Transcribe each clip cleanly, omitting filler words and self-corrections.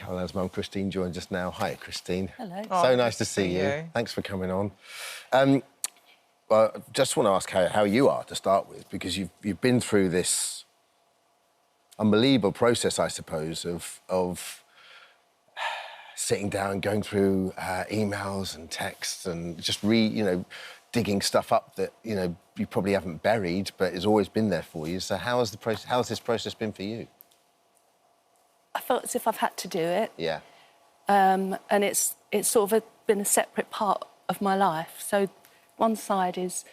Caroline's mum, Christine, joins us now. Hi, Christine. Hello. So nice to see you. Thanks for coming on. Well, I just want to ask how you are to start with, because you've been through this unbelievable process, I suppose, of sitting down, going through emails and texts and just digging stuff up that you probably haven't buried, but has always been there for you. So how's this process been for you? I felt as if I've had to do it. Yeah. And it's sort of been a separate part of my life. So one side is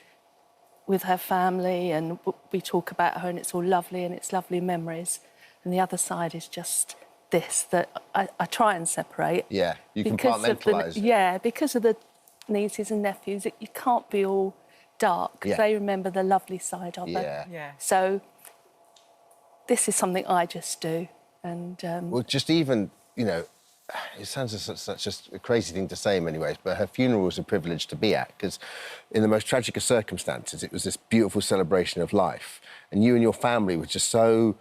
with her family and we talk about her and it's all lovely and it's lovely memories. And the other side is just this, that I try and separate. Yeah, you compartmentalise it. Yeah, because of the nieces and nephews, you can't be all dark. Yeah. They remember the lovely side of her. Yeah. So this is something I just do. And well, just even, it sounds such a crazy thing to say in many ways, but her funeral was a privilege to be at, because in the most tragic of circumstances, it was this beautiful celebration of life. And you and your family were just so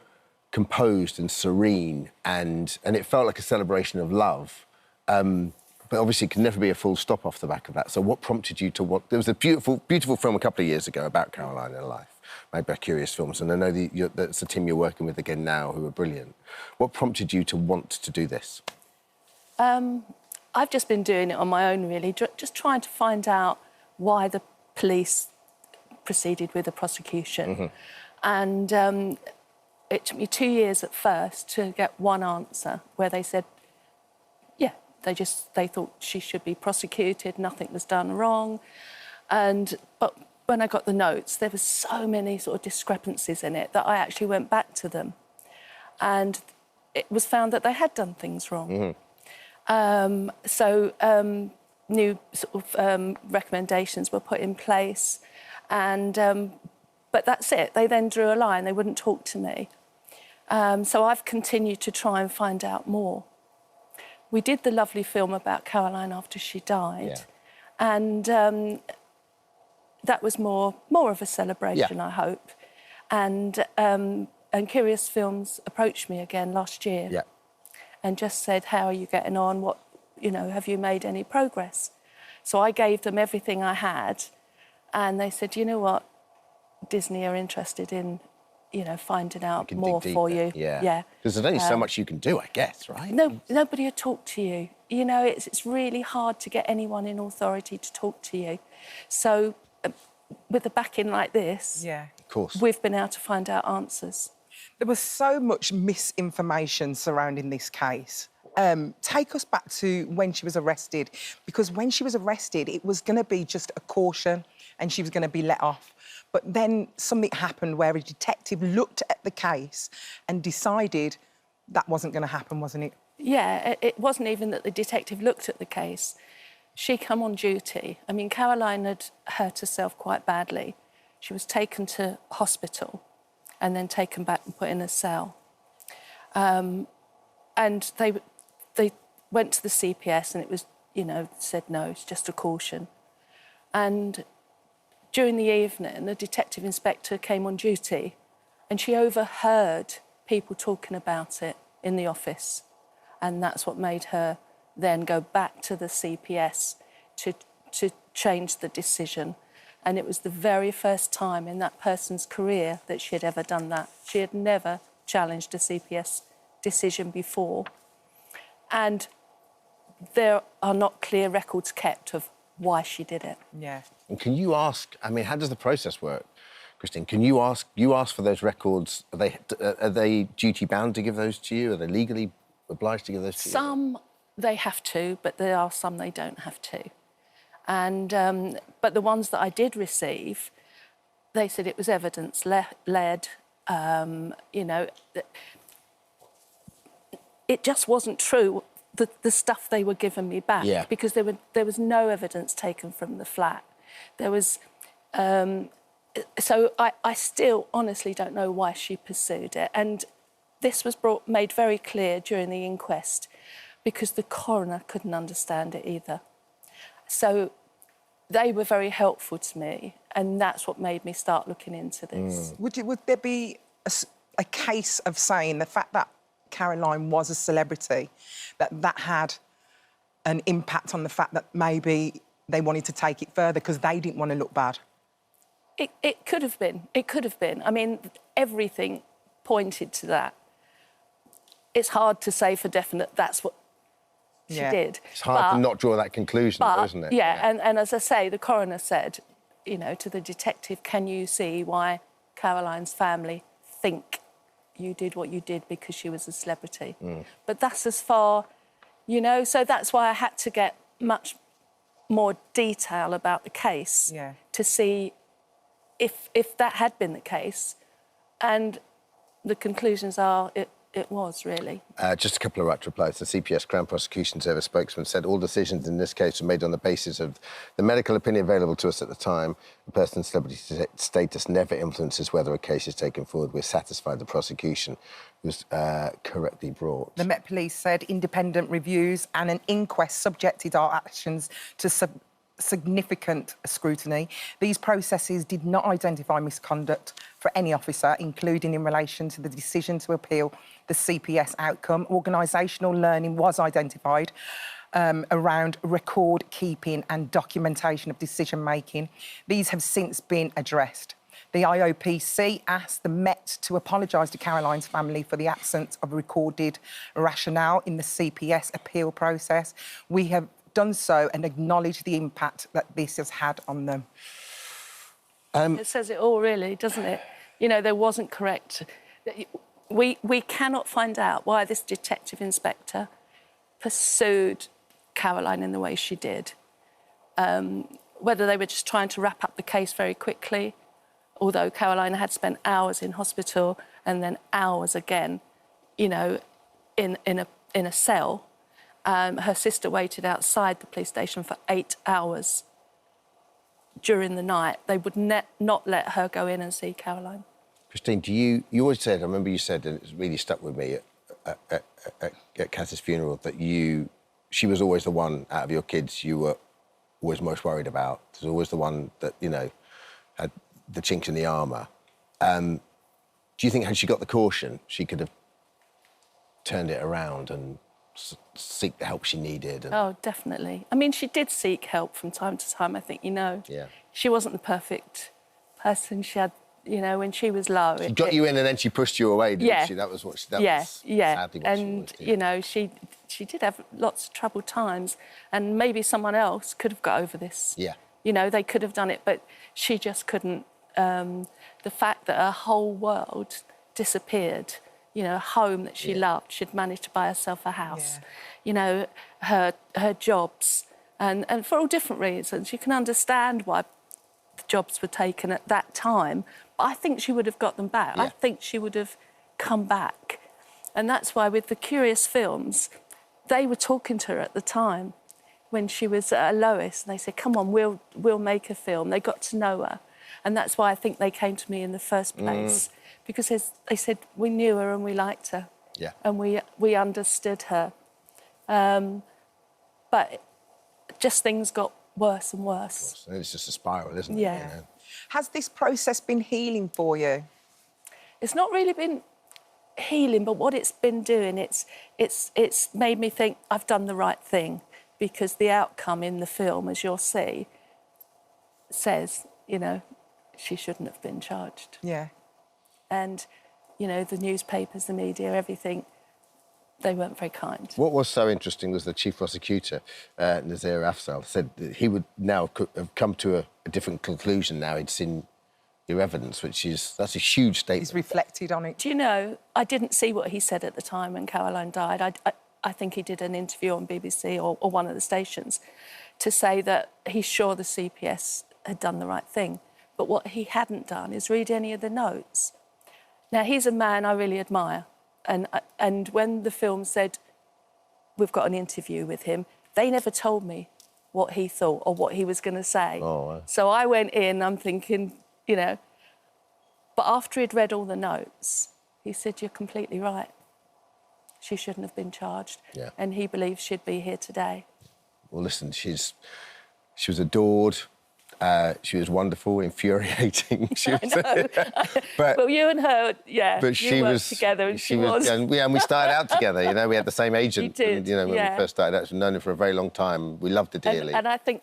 composed and serene, and it felt like a celebration of love. But obviously it can never be a full stop off the back of that. So what prompted you to want... There was a beautiful, beautiful film a couple of years ago about Caroline and her life, made by Curious Films, and I know that's the team you're working with again now, who are brilliant. What prompted you to want to do this? I've just been doing it on my own, really, just trying to find out why the police proceeded with the prosecution. Mm-hmm. And it took me 2 years at first to get one answer, where they said, yeah, they thought she should be prosecuted, nothing was done wrong. But when I got the notes, there were so many sort of discrepancies in it that I actually went back to them. And it was found that they had done things wrong. Mm-hmm. New sort of recommendations were put in place, but that's it. They then drew a line. They wouldn't talk to me. So I've continued to try and find out more. We did the lovely film about Caroline after she died, and that was more of a celebration, I hope. And Curious Films approached me again last year. Yeah. And just said, how are you getting on? What, have you made any progress? So I gave them everything I had, and they said, you know what, Disney are interested in, finding out more for you. Yeah. Because there's only so much you can do, I guess, right? No, nobody will talk to you. It's really hard to get anyone in authority to talk to you. So with a backing like this, of course, we've been able to find out answers. There was so much misinformation surrounding this case. Take us back to when she was arrested, because when she was arrested, it was going to be just a caution and she was going to be let off. But then something happened where a detective looked at the case and decided that wasn't going to happen, wasn't it? Yeah, it wasn't even that the detective looked at the case. She come on duty. I mean, Caroline had hurt herself quite badly. She was taken to hospital and then taken back and put in a cell. And they went to the CPS and it was, said no, it's just a caution. And during the evening, the detective inspector came on duty and she overheard people talking about it in the office. And that's what made her then go back to the CPS to change the decision. And it was the very first time in that person's career that she had ever done that. She had never challenged a CPS decision before. And there are not clear records kept of why she did it. Yeah. And can you ask, how does the process work, Christine? Can you ask for those records? Are they duty-bound to give those to you? Are they legally obliged to give those to you? Some they have to, but there are some they don't have to. And but the ones that I did receive, they said it was evidence-led. It just wasn't true. The stuff they were giving me back, because there was no evidence taken from the flat. There was, so I still honestly don't know why she pursued it. And this was made very clear during the inquest, because the coroner couldn't understand it either. So they were very helpful to me, and that's what made me start looking into this. Would there be a case of saying the fact that Caroline was a celebrity, that had an impact on the fact that maybe they wanted to take it further because they didn't want to look bad? It could have been. It could have been. I mean, everything pointed to that. It's hard to say for definite that's what she did. It's hard to not draw that conclusion, though, isn't it? Yeah, and as I say, the coroner said, you know, to the detective, can you see why Caroline's family think you did what you did because she was a celebrity? But that's as far, you know, so that's why I had to get much more detail about the case to see if that had been the case. And the conclusions are it was, really. Just a couple of right replies. The CPS Crown Prosecution Service spokesman said all decisions in this case were made on the basis of the medical opinion available to us at the time. A person's celebrity status never influences whether a case is taken forward. We're satisfied the prosecution was correctly brought. The Met Police said independent reviews and an inquest subjected our actions to significant scrutiny. These processes did not identify misconduct for any officer, including in relation to the decision to appeal the CPS outcome. Organisational learning was identified around record keeping and documentation of decision making. These have since been addressed. The IOPC asked the Met to apologise to Caroline's family for the absence of recorded rationale in the CPS appeal process. We have done so and acknowledged the impact that this has had on them. It says it all, really, doesn't it? You know, there wasn't correct... We cannot find out why this detective inspector pursued Caroline in the way she did. Whether they were just trying to wrap up the case very quickly, although Caroline had spent hours in hospital and then hours again, you know, in a cell. Her sister waited outside the police station for 8 hours during the night. They would not let her go in and see Caroline. Christine, you always said, I remember you said, and it's really stuck with me at Cass's funeral, that she was always the one out of your kids you were always most worried about. She was always the one that, you know, had the chink in the armour. Do you think had she got the caution, she could have turned it around and seek the help she needed? Oh, definitely. I mean, she did seek help from time to time, I think, you know. Yeah. She wasn't the perfect person. She had, you know, when she was low... She got you in and then she pushed you away, didn't she? That was what she... That was sadly what and, she was, you know, she did have lots of troubled times and maybe someone else could have got over this. Yeah. You know, they could have done it, but she just couldn't. The fact that her whole world disappeared, you know, a home that she loved, she'd managed to buy herself a house, you know, her jobs, and for all different reasons. You can understand why the jobs were taken at that time, but I think she would have got them back. I think she would have come back. And that's why with the Curious films, they were talking to her at the time when she was at her lowest, and they said, come on, we'll make a film. They got to know her. And that's why I think they came to me in the first place, because they said we knew her and we liked her. Yeah. And we understood her. But just things got worse and worse. And it's just a spiral, isn't it? Yeah. You know? Has this process been healing for you? It's not really been healing, but what it's been doing, it's made me think I've done the right thing, because the outcome in the film, as you'll see, says, you know, she shouldn't have been charged. Yeah. And, you know, the newspapers, the media, everything, they weren't very kind. What was so interesting was the chief prosecutor, Nazir Afzal, said that he would now have come to a different conclusion now he'd seen your evidence, that's a huge statement. He's reflected on it. Do you know, I didn't see what he said at the time when Caroline died. I think he did an interview on BBC or one of the stations to say that he's sure the CPS had done the right thing. But what he hadn't done is read any of the notes. Now, he's a man I really admire. And when the film said, we've got an interview with him, they never told me what he thought or what he was going to say. Oh, wow. So I went in, I'm thinking, you know... But after he'd read all the notes, he said, you're completely right. She shouldn't have been charged. Yeah. And he believes she'd be here today. Well, listen, she was adored. She was wonderful, infuriating. She was, I know. But you and her, yeah, but you worked together, and she was. And we started out together. You know, we had the same agent. You did, and, you know, when we first started out, we've known her for a very long time. We loved her dearly. And I think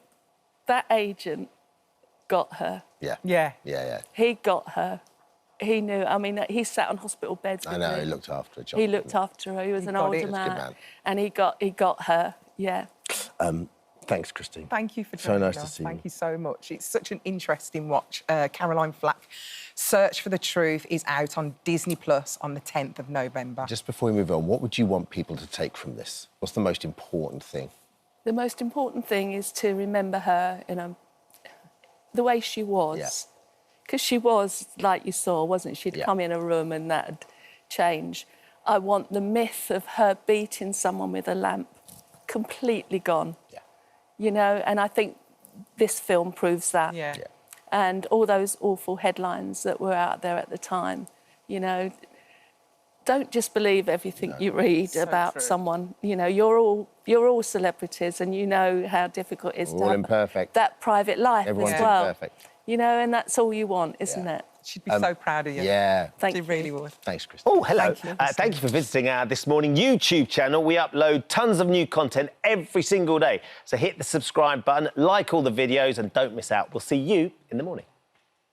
that agent got her. Yeah. Yeah. Yeah, yeah. He got her. He knew. I mean, he sat on hospital beds with I know. her. He looked after her. John. He looked after her. He was an got older it. man, and he got her. Yeah. Thanks, Christine. Thank you for So joining nice us. to see Thank you so much. It's such an interesting watch. Caroline Flack, Search for the Truth is out on Disney Plus on the 10th of November. Just before we move on, what would you want people to take from this? What's the most important thing? The most important thing is to remember her in the way she was. Because she was, like you saw, wasn't she? She'd come in a room and that'd change. I want the myth of her beating someone with a lamp completely gone. Yeah. You know, and I think this film proves that. Yeah. And all those awful headlines that were out there at the time, you know, don't just believe everything you read about someone. You know, you're all celebrities, and you know how difficult it is We're all imperfect. that private life Everyone's as well. imperfect. You know, and that's all you want, isn't it? She'd be so proud of you. Yeah. Thank She you. really would. Thanks, Christine. Oh, hello. Thank you. Thank you for visiting our This Morning YouTube channel. We upload tons of new content every single day. So hit the subscribe button, like all the videos, and don't miss out. We'll see you in the morning.